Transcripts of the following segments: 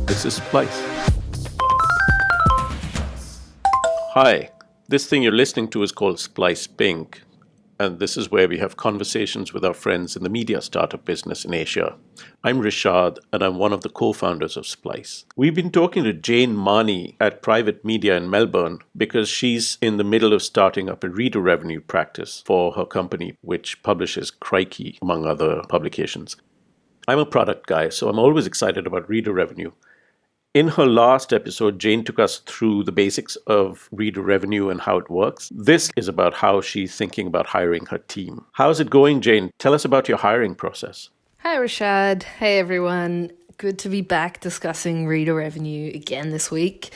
This is Splice. Hi, this thing you're listening to is called Splice Pink, and this is where we have conversations with our friends in the media startup business in Asia. I'm Rishad, and I'm one of the co-founders of Splice. We've been talking to Jane Mahoney at Private Media in Melbourne because she's in the middle of starting up a reader revenue practice for her company, which publishes Crikey, among other publications. I'm a product guy, so I'm always excited about reader revenue. In her last episode, Jane took us through the basics of reader revenue and how it works. This is about how she's thinking about hiring her team. How's it going, Jane? Tell us about your hiring process. Hi, Rishad. Hey, everyone. Good to be back discussing reader revenue again this week.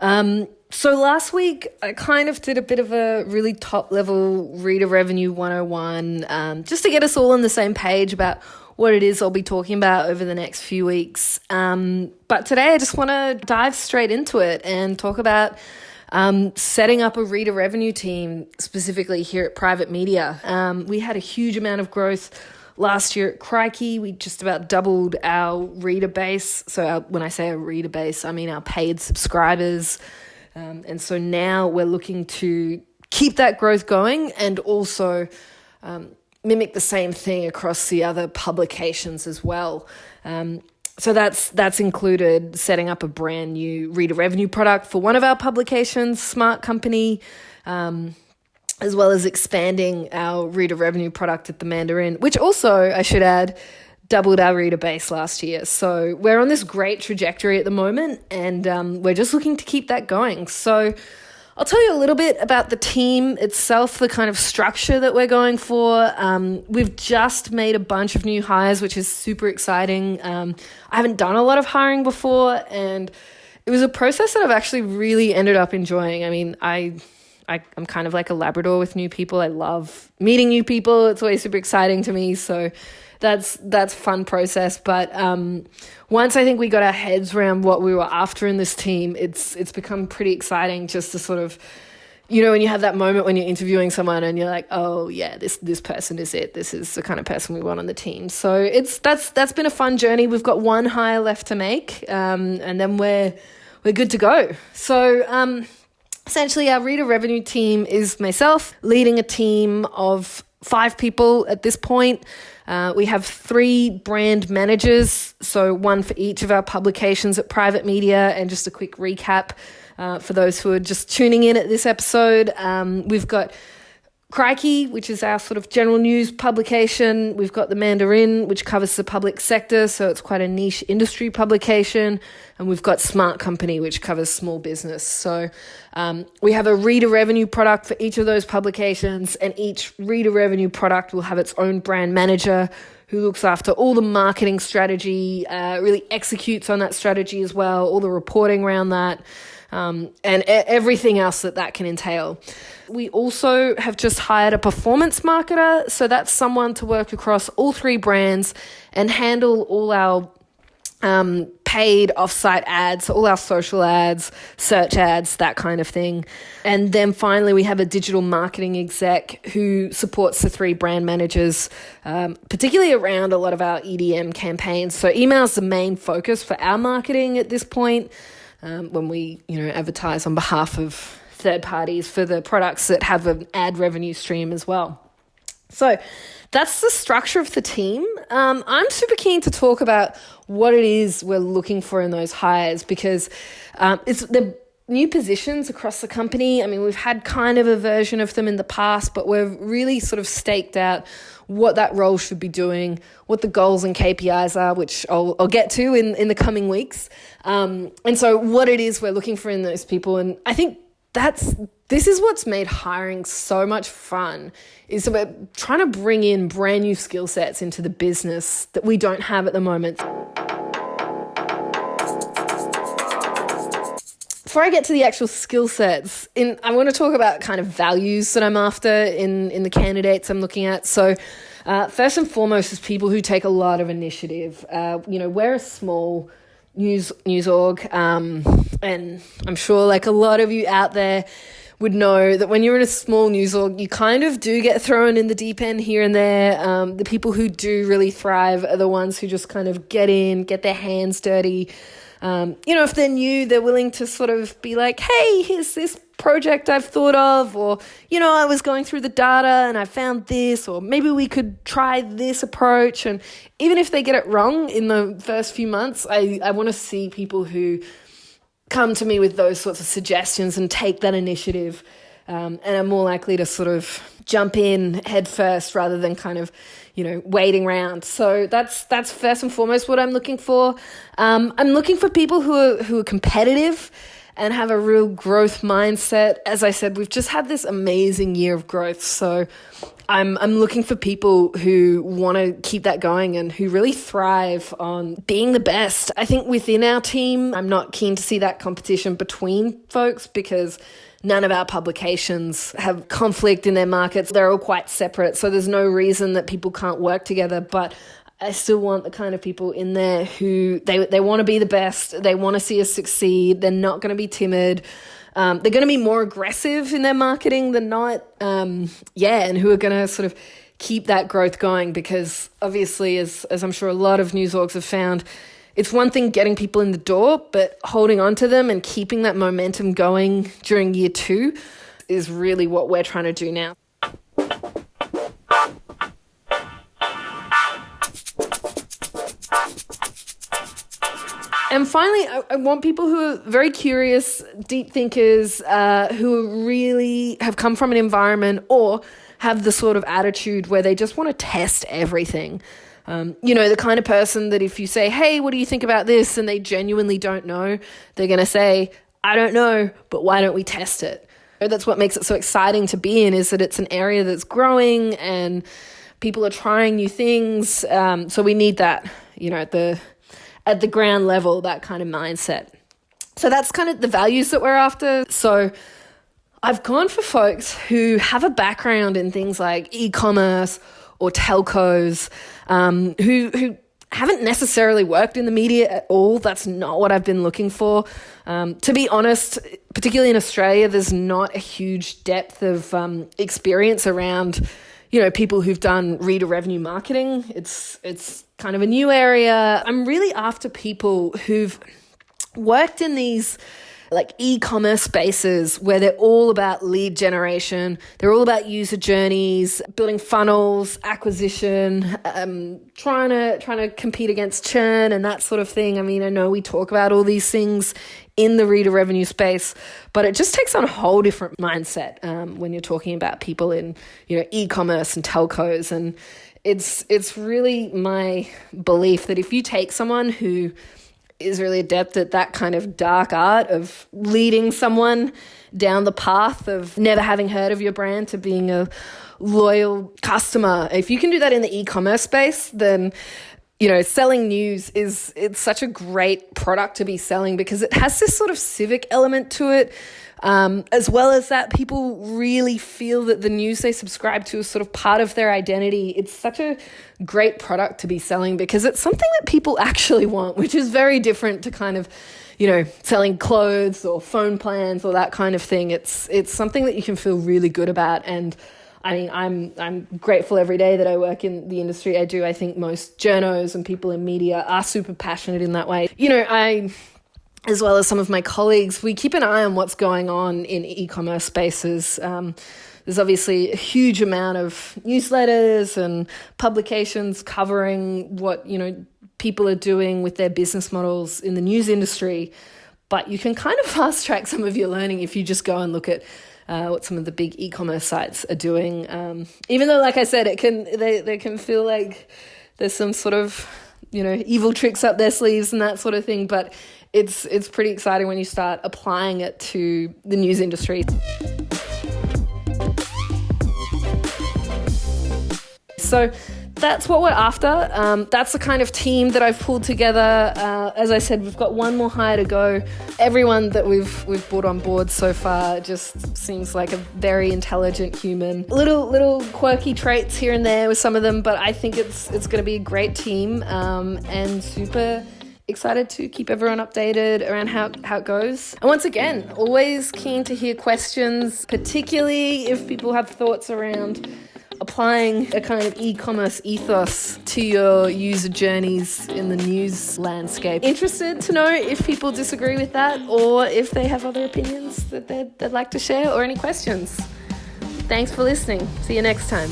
So last week, I kind of did a bit of a really top-level reader revenue 101, just to get us all on the same page about what it is I'll be talking about over the next few weeks. But today I just want to dive straight into it and talk about setting up a reader revenue team, specifically here at Private Media. We had a huge amount of growth last year at Crikey. We just about doubled our reader base. So when I say a reader base, I mean our paid subscribers. And so now we're looking to keep that growth going and also mimic the same thing across the other publications as well. So that's included setting up a brand new reader revenue product for one of our publications, Smart Company, as well as expanding our reader revenue product at the Mandarin, which also, I should add, doubled our reader base last year. So we're on this great trajectory at the moment, and we're just looking to keep that going. So I'll tell you a little bit about the team itself, the kind of structure that we're going for. We've just made a bunch of new hires, which is super exciting. I haven't done a lot of hiring before, and it was a process that I've actually really ended up enjoying. I mean, I'm kind of like a Labrador with new people. I love meeting new people. It's always super exciting to me. So that's a fun process. But once I think we got our heads around what we were after in this team, it's become pretty exciting just to sort of, you know, when you have that moment when you're interviewing someone and you're like, oh yeah, this person is it. This is the kind of person we want on the team. So that's been a fun journey. We've got one hire left to make, and then we're good to go. So essentially, our reader revenue team is myself leading a team of 5 people at this point. We have 3 brand managers, so one for each of our publications at Private Media. And just a quick recap for those who are just tuning in at this episode. We've got Crikey, which is our sort of general news publication. We've got the Mandarin, which covers the public sector, so it's quite a niche industry publication. And we've got Smart Company, which covers small business. So we have a reader revenue product for each of those publications, and each reader revenue product will have its own brand manager who looks after all the marketing strategy, really executes on that strategy as well, all the reporting around that, and everything else that can entail. We also have just hired a performance marketer. So that's someone to work across all 3 brands and handle all our paid offsite ads, all our social ads, search ads, that kind of thing. And then finally, we have a digital marketing exec who supports the 3 brand managers, particularly around a lot of our EDM campaigns. So email is the main focus for our marketing at this point, when we, advertise on behalf of third parties for the products that have an ad revenue stream as well. So that's the structure of the team. I'm super keen to talk about what it is we're looking for in those hires, because it's the new positions across the company. I mean, we've had kind of a version of them in the past, but we've really sort of staked out what that role should be doing, what the goals and KPIs are, which I'll get to in the coming weeks. And so what it is we're looking for in those people. And I think this is what's made hiring so much fun, is that we're trying to bring in brand new skill sets into the business that we don't have at the moment. Before I get to the actual skill sets, I want to talk about kind of values that I'm after in the candidates I'm looking at. So first and foremost is people who take a lot of initiative. We're a small news org, and I'm sure like a lot of you out there, would know that when you're in a small news org, you kind of do get thrown in the deep end here and there. The people who do really thrive are the ones who just kind of get in, get their hands dirty. If they're new, they're willing to sort of be like, hey, here's this project I've thought of, or, I was going through the data and I found this, or maybe we could try this approach. And even if they get it wrong in the first few months, I want to see people who come to me with those sorts of suggestions and take that initiative, and are more likely to sort of jump in head first rather than kind of, waiting around. So that's first and foremost what I'm looking for. I'm looking for people who are competitive and have a real growth mindset. As I said, we've just had this amazing year of growth. So I'm looking for people who want to keep that going and who really thrive on being the best. I think within our team, I'm not keen to see that competition between folks because none of our publications have conflict in their markets. They're all quite separate. So there's no reason that people can't work together. But I still want the kind of people in there who they want to be the best. They want to see us succeed. They're not going to be timid. They're going to be more aggressive in their marketing than not. And who are going to sort of keep that growth going, because obviously, as I'm sure a lot of news orgs have found, it's one thing getting people in the door, but holding on to them and keeping that momentum going during year 2 is really what we're trying to do now. And finally, I want people who are very curious, deep thinkers, who really have come from an environment or have the sort of attitude where they just want to test everything. The kind of person that if you say, hey, what do you think about this? And they genuinely don't know, they're going to say, I don't know, but why don't we test it? That's what makes it so exciting to be in, is that it's an area that's growing and people are trying new things. So we need that, at the ground level, that kind of mindset. So that's kind of the values that we're after. So I've gone for folks who have a background in things like e-commerce or telcos, who haven't necessarily worked in the media at all. That's not what I've been looking for. To be honest, particularly in Australia, there's not a huge depth of experience around, people who've done reader revenue marketing. It's kind of a new area. I'm really after people who've worked in these like e-commerce spaces where they're all about lead generation. They're all about user journeys, building funnels, acquisition, trying to compete against churn and that sort of thing. I mean, I know we talk about all these things in the reader revenue space, but it just takes on a whole different mindset when you're talking about people in, e-commerce and telcos. And it's really my belief that if you take someone who is really adept at that kind of dark art of leading someone down the path of never having heard of your brand to being a loyal customer. If you can do that in the e-commerce space, then, selling news it's such a great product to be selling because it has this sort of civic element to it. As well as that, people really feel that the news they subscribe to is sort of part of their identity. It's such a great product to be selling because it's something that people actually want, which is very different to kind of, selling clothes or phone plans or that kind of thing. It's something that you can feel really good about. And I mean, I'm grateful every day that I work in the industry I do. I think most journos and people in media are super passionate in that way. As well as some of my colleagues, we keep an eye on what's going on in e-commerce spaces. There's obviously a huge amount of newsletters and publications covering what, people are doing with their business models in the news industry. But you can kind of fast track some of your learning if you just go and look at what some of the big e-commerce sites are doing. Even though, like I said, they can feel like there's some sort of, evil tricks up their sleeves and that sort of thing. But it's pretty exciting when you start applying it to the news industry. So that's what we're after. That's the kind of team that I've pulled together. As I said, we've got one more hire to go. Everyone that we've brought on board so far just seems like a very intelligent human. Little quirky traits here and there with some of them, but I think it's going to be a great team and super excited to keep everyone updated around how it goes. And once again, always keen to hear questions, particularly if people have thoughts around applying a kind of e-commerce ethos to your user journeys in the news landscape. Interested to know if people disagree with that or if they have other opinions that they'd like to share or any questions. Thanks for listening. See you next time.